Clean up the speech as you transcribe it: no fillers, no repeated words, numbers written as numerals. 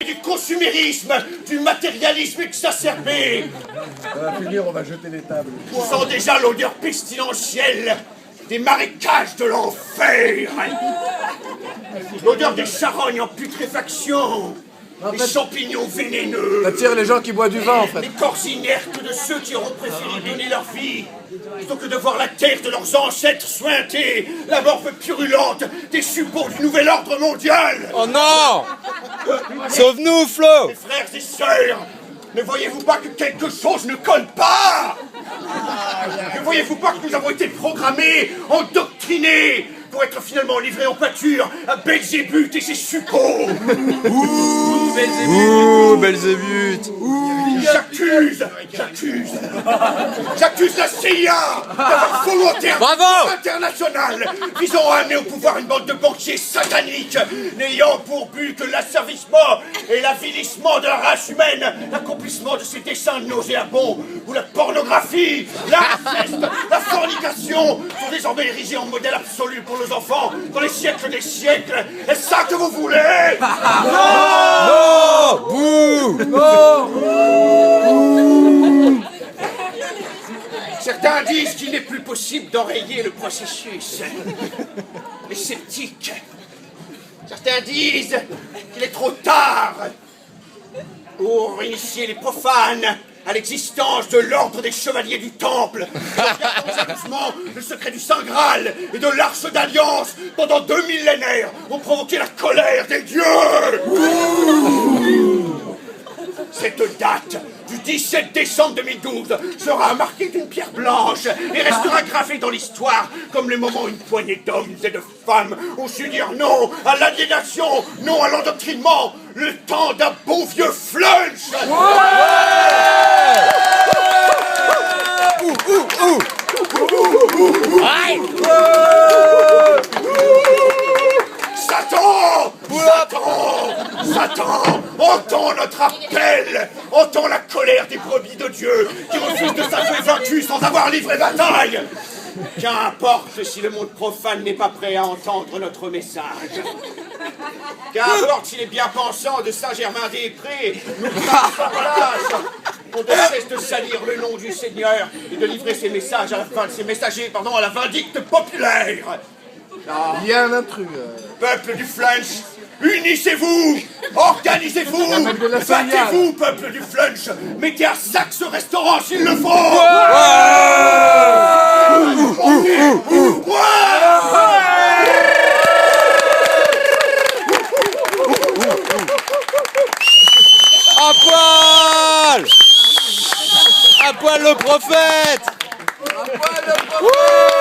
du consumérisme, du matérialisme exacerbé. On va finir, on va jeter les tables. On sent déjà l'odeur pestilentielle des marécages de l'enfer. L'odeur des charognes en putréfaction. Les champignons vénéneux. Ça attire les gens qui boivent du vin, en fait. Les corps inertes de ceux qui auront préféré donner leur vie plutôt que de voir la terre de leurs ancêtres suinter, la morve purulente des suppôts du nouvel ordre mondial. Oh non! Sauve-nous, Flo! Mes frères et sœurs, ne voyez-vous pas que quelque chose ne colle pas? Ne voyez-vous pas que nous avons été programmés, endoctrinés, pour être finalement livrés en pâture à Belzébuth et ses suppôts? Ouh, Belzébuth! J'accuse la CIA d'avoir volontairement Bravo international visant à amener au pouvoir une bande de banquiers sataniques n'ayant pour but que l'asservissement et l'avilissement de la race humaine, l'accomplissement de ses desseins nauséabonds où la pornographie, l'inceste, la fornication sont désormais érigés en modèle absolu pour nos enfants dans les siècles des siècles. Est-ce ça que vous voulez? Non! Bouh! Certains disent qu'il n'est plus possible d'enrayer le processus. Les sceptiques. Certains disent qu'il est trop tard pour initier les profanes à l'existence de l'ordre des chevaliers du Temple, doucement le secret du Saint Graal et de l'Arche d'Alliance pendant 2 millénaires ont provoqué la colère des dieux. Cette date du 17 décembre 2012 sera marquée d'une pierre blanche et restera gravée dans l'histoire comme le moment où une poignée d'hommes et de femmes ont su dire non à l'aliénation, non à l'endoctrinement, le temps d'un bon vieux flunch. Satan! Satan! Entends notre appel! Entends la colère des brebis de Dieu qui refusent de s'avouer vaincus sans avoir livré bataille! Qu'importe si le monde profane n'est pas prêt à entendre notre message. Qu'importe si les bien-pensants de Saint-Germain-des-Prés nous placent en place. On ne cesse de salir le nom du Seigneur et de livrer ses messages à la fin de ses messagers, à la vindicte populaire. Non. Il y a un intrus. Peuple du flunch, unissez-vous, organisez-vous, battez-vous, peuple du flunch, mettez à sac ce restaurant s'il le faut. À poil! À poil le prophète! À poil le prophète!